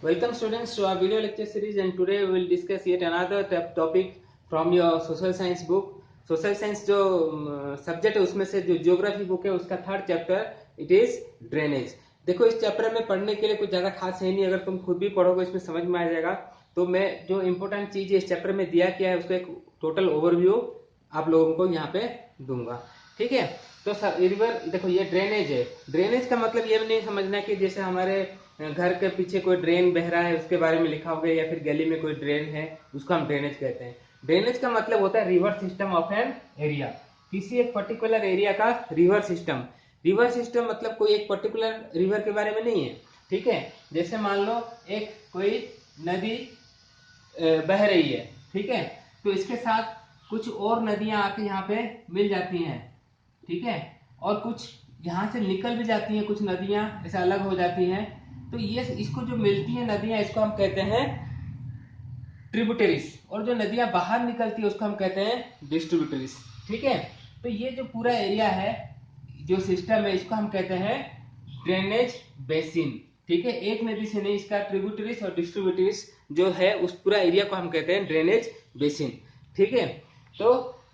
Welcome students to our video lecture series, and today we will discuss yet another topic from your social science book. Social science जो subject है उसमें से जो geography book है उसका third chapter it is drainage. देखो इस chapter में पढ़ने के लिए कुछ ज्यादा खास है नहीं, अगर तुम खुद भी पढ़ोगे इसमें समझ में आ जाएगा। तो मैं जो इम्पोर्टेंट चीज इस चैप्टर में दिया क्या है उसका एक टोटल ओवरव्यू आप लोगों को यहाँ पे दूंगा, ठीक है। तो रिवर देखो ये ड्रेनेज है। ड्रेनेज का मतलब ये नहीं समझना कि जैसे हमारे घर के पीछे कोई ड्रेन बह रहा है उसके बारे में लिखा होगा, या फिर गली में कोई ड्रेन है उसको हम ड्रेनेज कहते हैं। ड्रेनेज का मतलब होता है river system of an area, किसी एक पर्टिकुलर एरिया का रिवर सिस्टम। रिवर सिस्टम मतलब कोई एक पर्टिकुलर रिवर के बारे में नहीं है, ठीक है। जैसे मान लो एक कोई नदी बह रही है, ठीक है, तो इसके साथ कुछ और नदियां आके यहाँ पे मिल जाती हैं, ठीक है, और कुछ यहाँ से निकल भी जाती हैं, कुछ नदियां ऐसे अलग हो जाती हैं। तो ये इसको जो मिलती है नदियां इसको हम कहते हैं ट्रिब्यूटरीज, और जो नदियां बाहर निकलती है उसको हम कहते हैं डिस्ट्रीब्यूटरीज, ठीक है। तो ये जो पूरा एरिया है जो सिस्टम है इसको हम कहते हैं ड्रेनेज बेसिन, ठीक है। एक नदी से नहीं, इसका ट्रिब्यूटरीज और डिस्ट्रीब्यूटरीज जो है उस पूरा एरिया को हम कहते हैं ड्रेनेज बेसिन, ठीक है। तो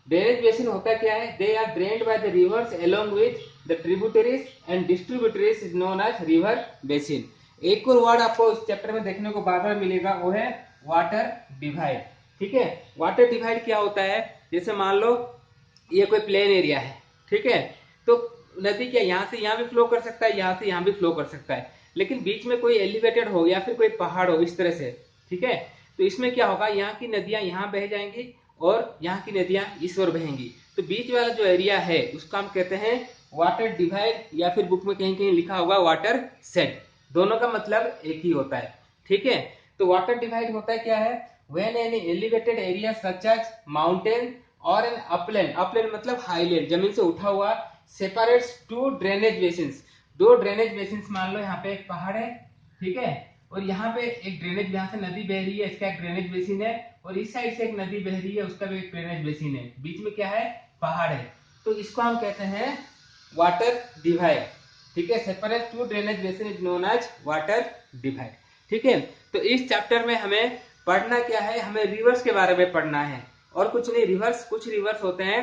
ड्रेनेज बेसिन होता क्या है, they are drained by the rivers along with the tributaries and distributaries is known as river basin. एक और वर्ड आपको इस चैप्टर में देखने को बार बार मिलेगा, वो है वाटर डिवाइड, ठीक है। वाटर डिवाइड क्या होता है, जैसे मान लो ये कोई प्लेन एरिया है, ठीक है, तो नदी क्या यहाँ से यहाँ भी फ्लो कर सकता है, यहाँ से यहाँ भी फ्लो कर सकता है, लेकिन बीच में कोई एलिवेटेड हो या फिर कोई पहाड़ हो इस तरह से, ठीक है। तो इसमें क्या होगा, यहाँ की नदियां यहाँ बह जाएंगी और यहाँ की नदियां इस ओर बहेंगी। तो बीच वाला जो एरिया है उसका हम कहते हैं वाटर डिवाइड, या फिर बुक में कहीं कहीं लिखा होगा वाटर सेट। दोनों का मतलब एक ही होता है, ठीक है। तो वाटर डिवाइड होता है क्या है, when any elevated area such as mountain और एन अपलैंड, अपलैंड मतलब हाईलैंड, जमीन से उठा हुआ, सेपरेट्स टू ड्रेनेज बेसिन्स, दो ड्रेनेज बेसिन्स, मान लो यहाँ पे एक पहाड़ है, ठीक है, और यहाँ पे एक ड्रेनेज, यहाँ से नदी बह रही है इसका एक ड्रेनेज बेसिन है, और इस साइड से एक नदी बह रही है उसका भी एक ड्रेनेज बेसिन है, बीच में क्या है, पहाड़ है। तो इसको हम कहते हैं वाटर डिवाइड, ठीक है। Separate two drainage basin is known as water divide, ठीक है। तो इस चैप्टर में हमें पढ़ना क्या है, हमें रिवर्स के बारे में पढ़ना है और कुछ नहीं। रिवर्स, कुछ रिवर्स होते हैं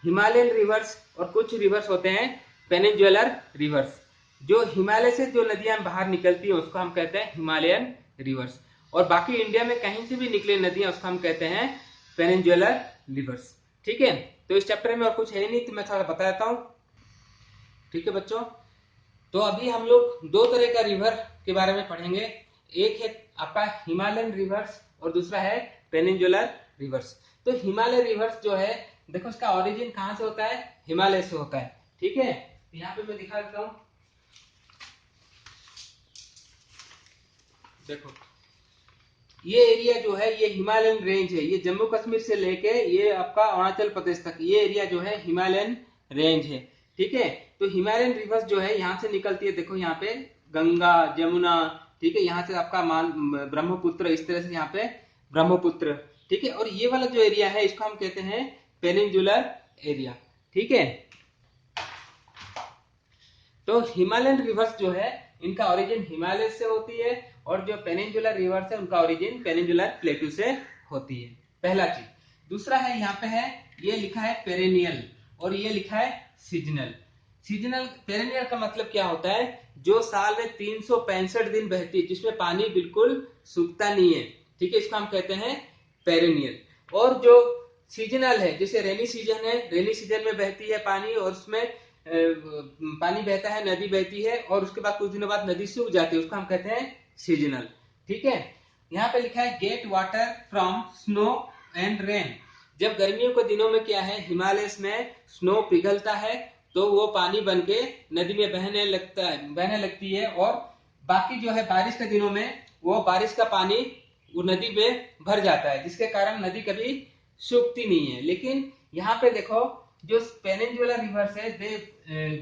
हिमालयन रिवर्स और कुछ रिवर्स होते हैं पेनिनसुलर रिवर्स। जो हिमालय से जो नदियां बाहर निकलती है उसको हम कहते हैं हिमालयन रिवर्स, और बाकी इंडिया में कहीं से भी निकले नदियां उसको हम कहते हैं पेनिनसुलर रिवर्स, ठीक है। तो इस चैप्टर में और कुछ है नहीं, तो मैं थोड़ा बता देता हूँ, ठीक है बच्चों। तो अभी हम लोग दो तरह का रिवर के बारे में पढ़ेंगे, एक है आपका हिमालयन रिवर्स और दूसरा है पेनिनसुलर रिवर्स। तो हिमालय रिवर्स जो है, देखो इसका ओरिजिन कहां से होता है, हिमालय से होता है, ठीक है। यहाँ पे मैं दिखा देता हूँ, देखो ये एरिया जो है ये हिमालयन रेंज है, ये जम्मू कश्मीर से लेके ये आपका अरुणाचल प्रदेश तक ये एरिया जो है हिमालयन रेंज है, ठीक है। तो हिमालयन रिवर्स जो है यहाँ से निकलती है, देखो यहाँ पे गंगा जमुना, ठीक है, यहाँ से आपका मान ब्रह्मपुत्र, इस तरह से यहाँ पे ब्रह्मपुत्र, ठीक है। और ये वाला जो एरिया है इसको हम कहते हैं पेनिनसुलर एरिया, ठीक है। तो हिमालयन रिवर्स जो है इनका ओरिजिन हिमालय से होती है, और जो पेनिनसुलर रिवर्स है उनका ओरिजिन पेनिनसुलर प्लेटू से होती है, पहला चीज। दूसरा है यहाँ पे है, ये लिखा है पेरेनियल और ये लिखा है सीजनल। सीजनल पेरेनियल का मतलब क्या होता है, जो साल में 365 दिन बहती है, जिसमें पानी बिल्कुल सूखता नहीं है, ठीक है, इसको हम कहते हैं पेरेनियल। और जो सीजनल है, जैसे रेनी सीजन है, रेनी सीजन में बहती है पानी और उसमें पानी बहता है, नदी बहती है, और उसके बाद कुछ दिनों बाद नदी सूख जाती है, उसको हम कहते हैं सीजनल, ठीक है। यहाँ पे लिखा है get water from snow and rain. जब गर्मियों के दिनों में क्या है, हिमालय में स्नो पिघलता है तो वो पानी बन के नदी में बहने लगती है, और बाकी जो है बारिश के दिनों में वो बारिश का पानी वो नदी में भर जाता है, जिसके कारण नदी कभी सूखती नहीं है। लेकिन यहाँ पे देखो जो पेनिनसुलर रिवर्स है they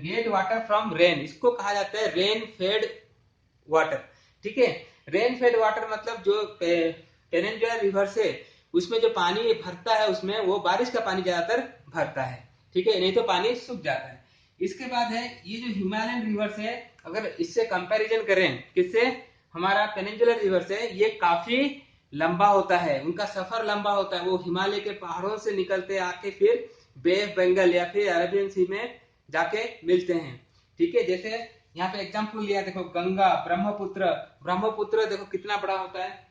get water from rain, इसको कहा जाता है रेन फेड वाटर, ठीक है। रेन फेड वाटर मतलब जो पेनिनसुलर रिवर्स है उसमें जो पानी भरता है उसमें वो बारिश का पानी ज्यादातर भरता है, ठीक है, नहीं तो पानी सूख जाता है। इसके बाद है ये जो हिमालयन रिवर्स है, अगर इससे कंपैरिजन करें किससे, हमारा पेनिनसुलर रिवर्स है ये काफी लंबा होता है, उनका सफर लंबा होता है। वो हिमालय के पहाड़ों से निकलते आके फिर बे ऑफ बंगाल या फिर अरेबियन सी में जाके मिलते हैं। ठीक है, जैसे यहाँ पे एग्जाम्पल लिया, देखो गंगा, ब्रह्मपुत्र। ब्रह्मपुत्र देखो कितना बड़ा होता है,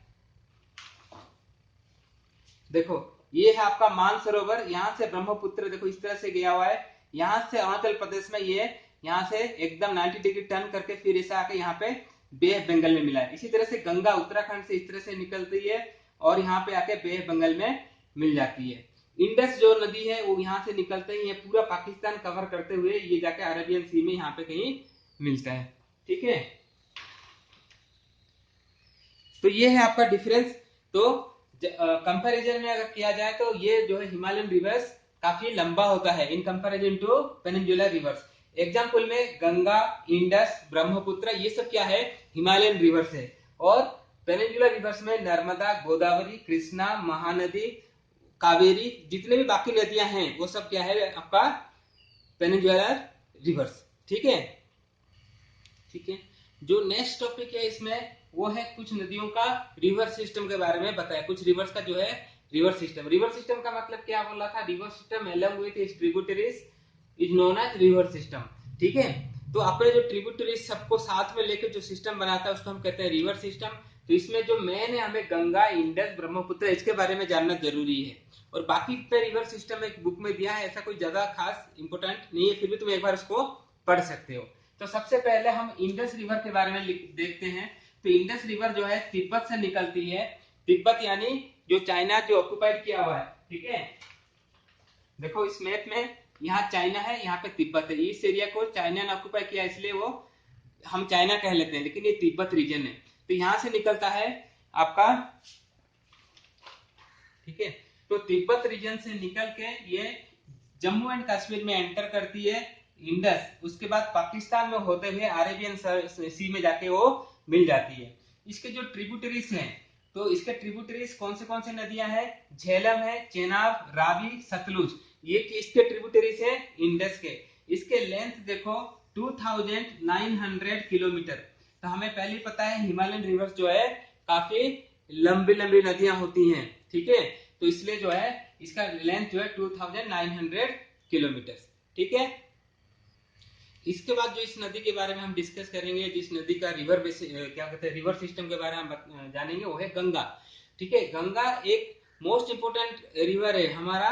देखो ये है आपका मानसरोवर, यहाँ से ब्रह्मपुत्र देखो इस तरह से गया हुआ है, यहाँ से अरुणाचल प्रदेश में ये यहाँ से एकदम 90 डिग्री टर्न करके फिर ऐसे आके यहाँ पे बे ऑफ बंगाल में मिला है। इसी तरह से गंगा उत्तराखंड से इस तरह से निकलती है और यहाँ पे आके बे ऑफ बंगाल में मिल जाती है। इंडस जो नदी है वो यहाँ से निकलते ही पूरा पाकिस्तान कवर करते हुए ये जाके अरेबियन सी में यहाँ पे कहीं मिलता है। ठीक है, तो ये है आपका डिफरेंस। तो कंपैरिजन में अगर किया जाए तो ये जो है हिमालयन रिवर्स काफी लंबा होता है in comparison to peninsular rivers. Example में गंगा, इंडस, ब्रह्मपुत्र ये सब क्या है, हिमालयन रिवर्स है। और पेनिनसुलर रिवर्स में नर्मदा, गोदावरी, कृष्णा, महानदी, कावेरी, जितने भी बाकी नदियां हैं वो सब क्या है आपका पेनिनसुलर रिवर्स। ठीक है, ठीक है। जो नेक्स्ट टॉपिक है इसमें वो है कुछ नदियों का रिवर सिस्टम के बारे में बताया, कुछ रिवर्स का जो है रिवर सिस्टम। रिवर सिस्टम का मतलब क्या बोल रहा था, river system along with its tributaries is known as river system. ठीक है, तो अपने जो ट्रिब्यूटरीज सबको साथ में लेकर जो सिस्टम बनाता है उसको हम कहते हैं रिवर सिस्टम। तो इसमें जो मेन है हमें गंगा, इंडस, ब्रह्मपुत्र इसके बारे में जानना जरूरी है। और बाकी इतने रिवर सिस्टम एक बुक में दिया है, ऐसा कोई ज्यादा खास इंपोर्टेंट नहीं है, फिर भी तुम एक बार उसको पढ़ सकते हो। तो सबसे पहले हम इंडस रिवर के बारे में देखते हैं। तो इंडस रिवर जो है तिब्बत से निकलती है, तिब्बत यानी जो चाइना जो ऑक्युपाइड किया हुआ है। ठीक है, देखो इस मैप में यहाँ चाइना है, यहाँ पे तिब्बत है। इस एरिया को चाइना ने ऑक्युपाई किया इसलिए वो हम चाइना कह लेते हैं, लेकिन ये तिब्बत रीजन है। तो यहाँ से निकलता है आपका, ठीक है, तो तिब्बत रीजन से निकल के ये जम्मू एंड कश्मीर में एंटर करती है इंडस, उसके बाद पाकिस्तान में होते हुए अरेबियन सी में जाके वो मिल जाती है। इसके जो ट्रिब्यूटरीज हैं, तो इसके ट्रिब्यूटरीज कौन से नदियां हैं, झेलम है, चेनाब, रावी, सतलुज, ये इसके ट्रिब्यूटरीज है इंडस के। इसके लेंथ देखो 2900 किलोमीटर। तो हमें पहले पता है हिमालयन रिवर्स जो है काफी लंबी लंबी नदियां होती हैं। ठीक है, तो इसलिए जो है इसका लेंथ जो है 2900 किलोमीटर। ठीक है, इसके बाद जो इस नदी के बारे में हम डिस्कस करेंगे, जिस नदी का रिवर क्या कहते हैं रिवर सिस्टम के बारे में हम जानेंगे, वो है गंगा। ठीक है, गंगा एक मोस्ट इंपोर्टेंट रिवर है हमारा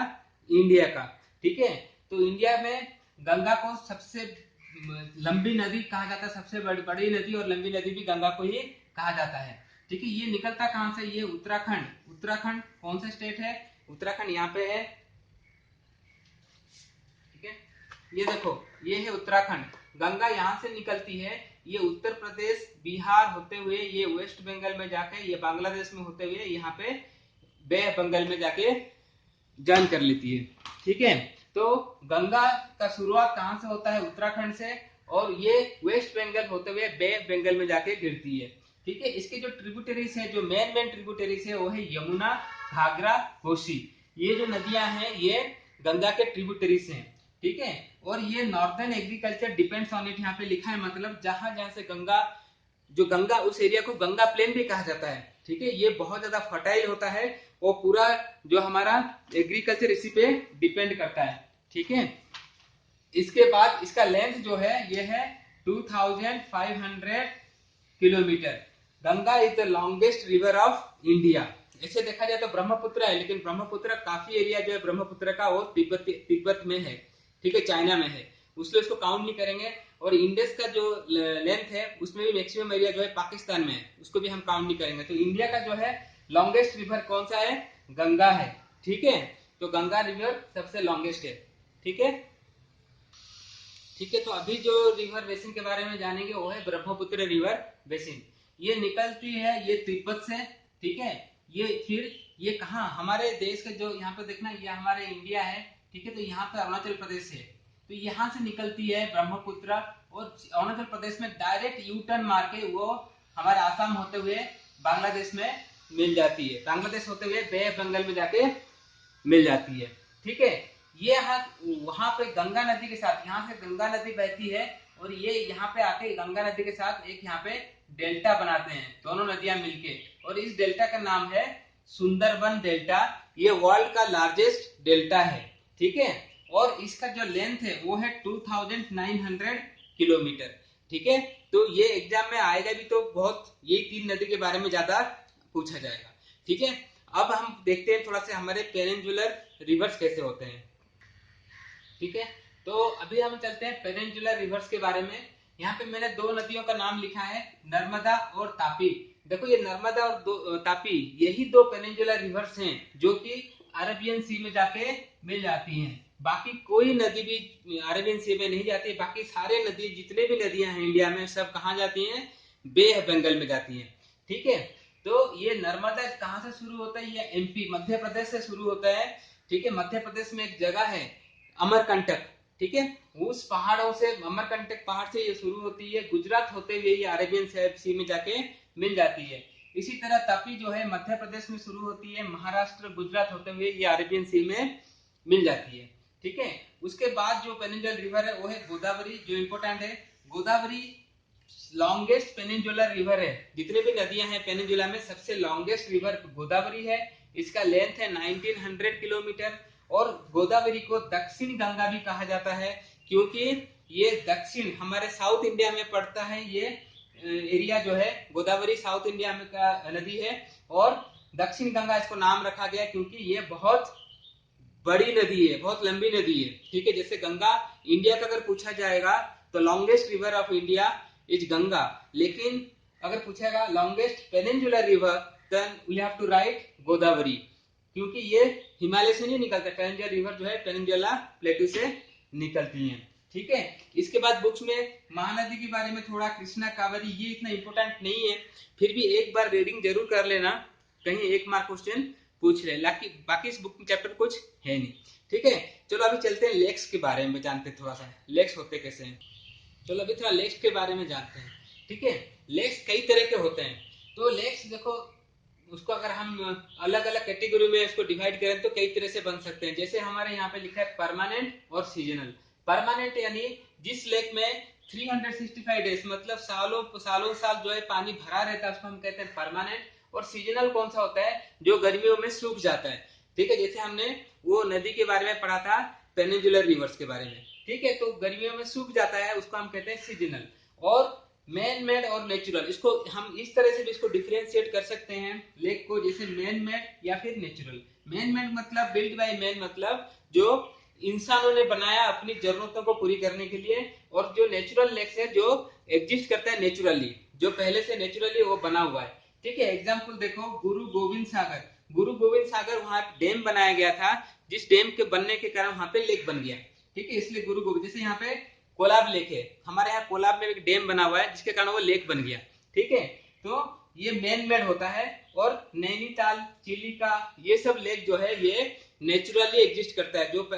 इंडिया का। ठीक है, तो इंडिया में गंगा को सबसे लंबी नदी कहा जाता है, सबसे बड़ी नदी और लंबी नदी भी गंगा को ही कहा जाता है। ठीक है, ये निकलता कहां से, ये उत्तराखंड। उत्तराखंड कौन सा स्टेट है, उत्तराखंड यहाँ पे है। ठीक है, ये देखो ये है उत्तराखंड, गंगा यहाँ से निकलती है, ये उत्तर प्रदेश, बिहार होते हुए ये वेस्ट बंगाल में जाके ये बांग्लादेश में होते हुए यहाँ पे बे ऑफ बंगाल में जाके जॉइन कर लेती है। ठीक है, तो गंगा का शुरुआत कहां से होता है, उत्तराखंड से, और ये वेस्ट बंगाल होते हुए बे ऑफ बंगाल में जाके गिरती है। ठीक है, इसके जो ट्रिब्यूटरीज है, जो मेन ट्रिब्यूटरीज है वो है यमुना, घाघरा, कोसी। ये जो नदियां हैं ये गंगा के ट्रिब्यूटरीज हैं। ठीक है, और ये northern agriculture depends on it, यहाँ पे लिखा है, मतलब जहां जहां से गंगा, जो गंगा उस एरिया को गंगा प्लेन भी कहा जाता है। ठीक है, ये बहुत ज्यादा फर्टाइल होता है, वो पूरा जो हमारा एग्रीकल्चर इसी पे डिपेंड करता है। ठीक है, इसके बाद इसका लेंथ जो है ये है 2500 kilometre. Ganga is the longest river of India. ऐसे देखा जाए तो ब्रह्मपुत्र है, लेकिन ब्रह्मपुत्र काफी एरिया जो है ब्रह्मपुत्र का वो तिब्बत में है। ठीक है, चाइना में है, उसलिए उसको काउंट नहीं करेंगे। और इंडस का जो लेंथ है उसमें भी मैक्सिमम एरिया जो है पाकिस्तान में है, उसको भी हम काउंट नहीं करेंगे। तो इंडिया का जो है लॉन्गेस्ट रिवर कौन सा है, गंगा है। ठीक है, तो गंगा रिवर सबसे लॉन्गेस्ट है। ठीक है, ठीक है, तो अभी जो रिवर बेसिन के बारे में जानेंगे वो है ब्रह्मपुत्र रिवर बेसिन। ये निकलती है ये तिब्बत से। ठीक है, ये फिर ये कहा हमारे देश के जो यहाँ पे देखना, ये हमारे इंडिया है। ठीक है, तो यहाँ पे अरुणाचल प्रदेश है, तो यहाँ से निकलती है ब्रह्मपुत्र, और अरुणाचल प्रदेश में डायरेक्ट यू टर्न मार के वो हमारे आसाम होते हुए बांग्लादेश में मिल जाती है, बांग्लादेश होते हुए बे ऑफ बंगाल में जाके मिल जाती है। ठीक है, ये वहां पे गंगा नदी के साथ, यहाँ से गंगा नदी बहती है और ये यहाँ पे आके गंगा नदी के साथ एक यहाँ पे डेल्टा बनाते हैं दोनों नदियां मिलके, और इस डेल्टा का नाम है सुंदरबन डेल्टा। ये वर्ल्ड का लार्जेस्ट डेल्टा है, ठीक है, और इसका जो लेंथ है वो है 2900 किलोमीटर, ठीक है। तो ये एग्जाम में आएगा भी, तो बहुत यही तीन नदी के बारे में ज्यादा पूछा जाएगा, ठीक है। अब हम देखते हैं थोड़ा सा हमारे पेनिनसुलर रिवर्स कैसे होते हैं, ठीक है। तो अभी हम चलते हैं पेनिनसुलर रिवर्स के बारे में। यहाँ पे मैंने दो नदियों का नाम लिखा है, नर्मदा और तापी। देखो ये नर्मदा और तापी, यही दो पेनिनसुलर रिवर्स हैं जो कि अरेबियन सी में जाके मिल जाती हैं। बाकी कोई नदी भी अरेबियन सी में नहीं जाती। बाकी सारे नदी, जितने भी नदियां हैं इंडिया में, सब कहाँ जाती हैं? बे ऑफ बंगाल में जाती हैं, ठीक है। तो ये नर्मदा कहाँ से शुरू होता है? ये एमपी मध्य प्रदेश से शुरू होता है, ठीक है। मध्य प्रदेश में एक जगह है अमरकंटक, ठीक है, उस पहाड़ों से, अमरकंटक पहाड़ से ये शुरू होती है, गुजरात होते हुए ये अरेबियन सी में जाके मिल जाती है। इसी तरह तापी जो है मध्य प्रदेश में शुरू होती है, महाराष्ट्र गुजरात होते हुए ये अरेबियन सी में मिल जाती है, ठीक है। उसके बाद जो पेनिनसुलर रिवर है वो है गोदावरी, जो इंपोर्टेंट है। गोदावरी लॉन्गेस्ट पेनिनसुलर रिवर है, जितने भी नदियां हैं पेनिनसुला में सबसे लॉन्गेस्ट रिवर गोदावरी है। इसका लेंथ है 1900 किलोमीटर, और गोदावरी को दक्षिण गंगा भी कहा जाता है, क्योंकि ये दक्षिण हमारे साउथ इंडिया में पड़ता है। ये एरिया जो है गोदावरी साउथ इंडिया में का नदी है, और दक्षिण गंगा इसको नाम रखा गया क्योंकि ये बहुत बड़ी नदी है, बहुत लंबी नदी है, ठीक है। जैसे गंगा इंडिया का अगर पूछा जाएगा तो longest river of India is Ganga, लेकिन अगर पूछेगा longest peninsular river, then we have to write Godavari, क्योंकि ये हिमालय से नहीं निकलता। पेनिनसुलर रिवर जो है पेनिनसुला प्लेटू से निकलती है, ठीक है। इसके बाद बुक्स में महानदी के बारे में थोड़ा, कृष्णा कावेरी, ये इतना इंपोर्टेंट नहीं है, फिर भी एक बार रीडिंग जरूर कर लेना, कहीं एक मार्क क्वेश्चन पूछ ले। बाकी इस बुक में चैप्टर कुछ है नहीं, ठीक है। चलो अभी चलते हैं लेक्स के बारे में, जानते हैं थोड़ा सा लेक्स होते कैसे हैं। चलो अभी थोड़ा लेक्स के बारे में जानते हैं, ठीक है। लेक्स कई तरह के होते हैं। तो लेक्स देखो, उसको अगर हम अलग अलग कैटेगरी में उसको डिवाइड करें तो कई तरह से बन सकते हैं। जैसे हमारे यहाँ पे लिखा है परमानेंट और सीजनल। परमानेंट यानी जिस लेक में 365 डेज, मतलब सालों सालों साल जो है पानी भरा रहता है, उसको हम कहते हैं परमानेंट। और सीजनल कौन सा होता है? जो गर्मियों में सूख जाता है, ठीक है। जैसे हमने वो नदी के बारे में पढ़ा था, पेनिनसुलर रिवर्स के बारे में, ठीक है। तो गर्मियों में सूख जाता है, उसको हम कहते हैं सीजनल। और मैन मेड और नेचुरल, इसको हम इस तरह से भी इसको डिफरेंशिएट कर सकते हैं लेक को, जैसे मैन मेड या फिर नेचुरल। मैन मेड मतलब बिल्ड बाय मैन, मतलब जो इंसानों ने बनाया अपनी जरूरतों को पूरी करने के लिए। और जो नेचुरल लेक्स है जो एग्जिस्ट करता है नेचुरली, जो पहले से नेचुरली वो बना हुआ है, ठीक है। एग्जाम्पल देखो, गुरु गोविंद सागर। गुरु गोविंद सागर वहां डैम बनाया गया था, जिस डैम के बनने के कारण वहां पे लेक बन गया, ठीक है, इसलिए गुरु गोविंद। जैसे यहाँ पे कोलाब लेक है, हमारे यहाँ कोलाब में एक डैम बना हुआ है जिसके कारण वो लेक बन गया, ठीक है। तो ये मैन मेड होता है। और नैनीताल, चिलिका, ये सब लेक जो है ये नेचुरली एग्जिस्ट करता है, जो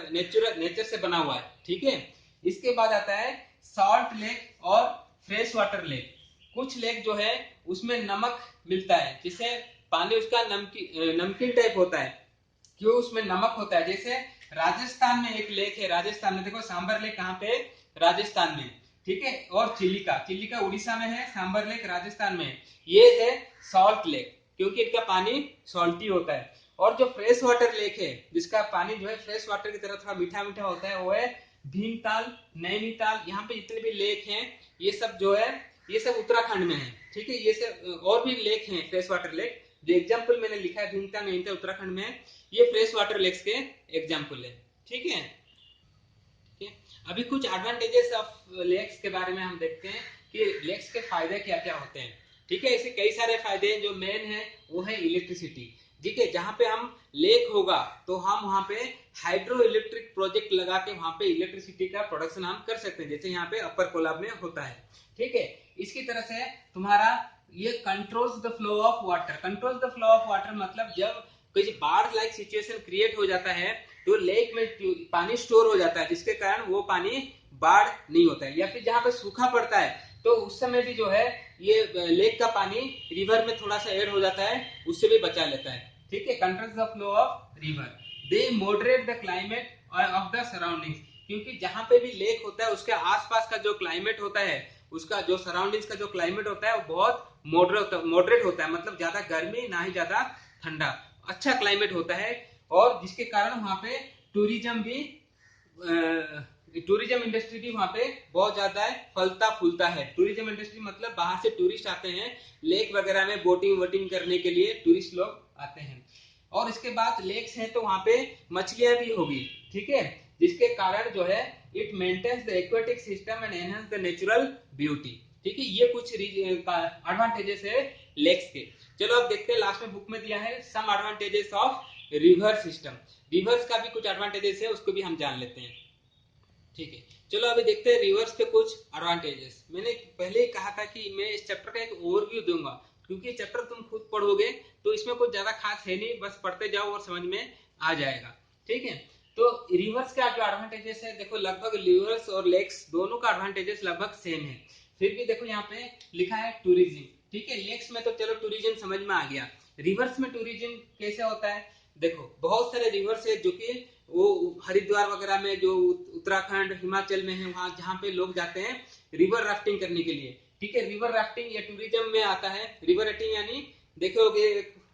नेचर से बना हुआ है, ठीक है। इसके बाद आता है सॉल्ट लेक और फ्रेश वाटर लेक। कुछ लेक जो है उसमें नमक मिलता है, जिससे पानी उसका नमकीन टाइप होता है, क्यों? उसमें नमक होता है। जैसे राजस्थान में एक लेक है, राजस्थान में देखो सांबर लेक कहाँ पे? राजस्थान में, ठीक है। और चिलिका, चिलिका उड़ीसा में है, सांबर लेक राजस्थान में है। ये है सॉल्ट लेक, क्योंकि इनका पानी सॉल्टी होता है। और जो फ्रेश वाटर लेक है, जिसका पानी जो है फ्रेश वाटर की तरह थोड़ा मीठा मीठा होता है, वो है भीमताल, नैनीताल। यहाँ पे जितने भी लेक हैं ये सब जो है ये सब उत्तराखंड में है, ठीक है। ये सब और भी लेक हैं फ्रेश वाटर लेक, जो एग्जाम्पल मैंने लिखा है भीमताल, नैनीताल उत्तराखंड में है। ये फ्रेश वाटर लेक्स के एग्जाम्पल है, ठीक है। अभी कुछ एडवांटेजेस ऑफ लेक्स के बारे में हम देखते हैं कि लेक्स के फायदे क्या क्या होते हैं, ठीक है। इसके कई सारे फायदे हैं, जो मेन है वो है इलेक्ट्रिसिटी, ठीक है। जहां पे हम लेक होगा तो हम वहां पे हाइड्रो इलेक्ट्रिक प्रोजेक्ट लगा के वहां पे इलेक्ट्रिसिटी का प्रोडक्शन हम कर सकते हैं, जैसे यहाँ पे अपर कोलाब में होता है, ठीक है। इसकी तरह से तुम्हारा ये controls the flow of water. Control the flow of water मतलब जब कोई बाढ़ लाइक सिचुएशन क्रिएट हो जाता है तो लेक में पानी स्टोर हो जाता है, जिसके कारण वो पानी बाढ़ नहीं होता है। या फिर जहां पे सूखा पड़ता है तो उस समय भी जो है ये लेक का पानी रिवर में थोड़ा सा ऐड हो जाता है, उससे भी बचा लेता है, ठीक है। Control the flow of river. They moderate the climate of the surroundings, क्योंकि जहां पे भी लेक होता है उसके आसपास का जो क्लाइमेट होता है, उसका जो सराउंडिंग्स का जो क्लाइमेट होता है वो बहुत मॉडरेट होता है, मतलब ज्यादा गर्मी ना ही ज्यादा ठंडा, अच्छा क्लाइमेट होता है। और जिसके कारण वहाँ पे टूरिज्म इंडस्ट्री भी वहाँ पे बहुत ज्यादा है, फलता फूलता है। टूरिज्म इंडस्ट्री मतलब बाहर से टूरिस्ट आते हैं, लेक वगैरह में बोटिंग वोटिंग करने के लिए टूरिस्ट लोग आते हैं। और इसके बाद लेक्स हैं तो वहाँ पे मछलियां भी होगी, ठीक है, जिसके कारण जो है it maintains the aquatic system and enhance the natural beauty. ठीक है, ये कुछ एडवांटेजेस है लेक्स के। चलो अब देखते हैं, लास्ट में बुक में दिया है some advantages of river system. Rivers का भी कुछ एडवांटेजेस है, उसको भी हम जान लेते हैं। ठीक है, चलो अभी देखते हैं रिवर्स के कुछ एडवांटेजेस। मैंने पहले ही कहा था कि मैं इस चैप्टर का एक ओवरव्यू दूंगा, क्योंकि चैप्टर तुम खुद पढ़ोगे तो इसमें कुछ ज्यादा खास है नहीं, बस पढ़ते जाओ और समझ में आ जाएगा। ठीक है, तो रिवर्स का जो एडवांटेजेस है, देखो लगभग रिवर्स और लेक्स दोनों का एडवांटेजेस लगभग सेम है। फिर भी देखो यहाँ पे लिखा है टूरिज्म। ठीक है, लेक्स में तो चलो टूरिज्म समझ में आ गया, रिवर्स में टूरिज्म कैसे होता है? देखो बहुत सारे रिवर्स है जो कि वो हरिद्वार वगैरह में, जो उत्तराखंड हिमाचल में है, वहां जहाँ पे लोग जाते हैं रिवर राफ्टिंग करने के लिए। ठीक है, रिवर राफ्टिंग या टूरिज्म में आता है। रिवर राफ्टिंग यानी देखोगे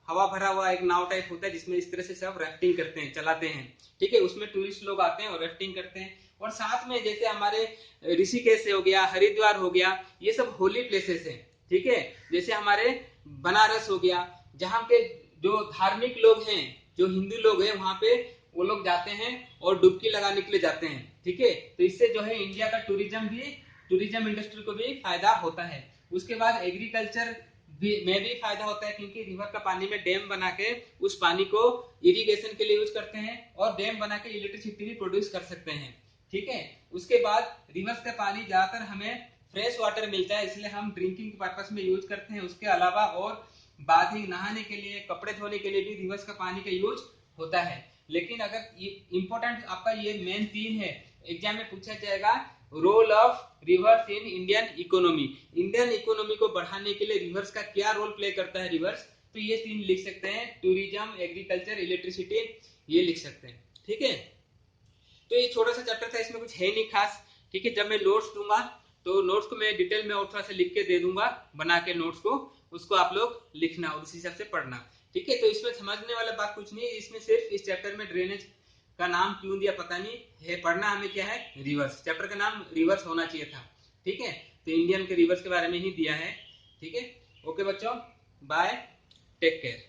हवा भरा हुआ एक नाव टाइप होता है, जिसमें इस तरह से सब राफ्टिंग करते हैं, चलाते हैं। ठीक है, उसमें टूरिस्ट लोग आते हैं और राफ्टिंग करते हैं। और साथ में जैसे हमारे ऋषिकेश हो गया, हरिद्वार हो गया, ये सब होली प्लेसेस है। ठीक है, जैसे हमारे बनारस हो गया, जहाँ के जो धार्मिक लोग हैं, जो हिंदू लोग हैं, वहां पे वो लोग जाते हैं और डुबकी लगाने के लिए जाते हैं। ठीक है, तो इससे जो है इंडिया का टूरिज्म इंडस्ट्री को भी फायदा होता है। उसके बाद एग्रीकल्चर में भी फायदा होता है, क्योंकि रिवर का पानी में डैम बना के उस पानी को इरिगेशन के लिए यूज करते हैं, और डैम बना के इलेक्ट्रिसिटी भी प्रोड्यूस कर सकते हैं। ठीक है, उसके बाद रिवर्स का पानी ज्यादातर हमें फ्रेश वाटर मिलता है, इसलिए हम ड्रिंकिंग पर्पस में यूज करते हैं। उसके अलावा और बाथिंग, नहाने के लिए, कपड़े धोने के लिए भी रिवर्स का पानी का यूज होता है। लेकिन अगर इंपॉर्टेंट आपका ये मेन तीन है, एग्जाम में पूछा जाएगा, role of rivers in Indian economy. Indian economy को बढ़ाने के लिए रिवर्स का क्या रोल प्ले करता है रिवर्स, तो ये तीन लिख सकते हैं, टूरिज्म, एग्रीकल्चर, इलेक्ट्रिसिटी, ये लिख सकते हैं। ठीक है, तो ये छोटा सा चैप्टर था, इसमें कुछ है नहीं खास। ठीक है, जब मैं नोट्स दूंगा तो नोट्स को मैं डिटेल में और थोड़ा सा लिख के दे दूंगा, बना के नोट्स को, उसको आप लोग लिखना और उसी हिसाब से पढ़ना। ठीक है, तो इसमें समझने वाला बात कुछ नहीं है, इसमें सिर्फ इस चैप्टर में ड्रेनेज का नाम क्यों दिया पता नहीं है, पढ़ना हमें क्या है, रिवर्स। चैप्टर का नाम रिवर्स होना चाहिए था। ठीक है, तो इंडियन के रिवर्स के बारे में ही दिया है। ठीक है, ओके बच्चों, बाय, टेक केयर।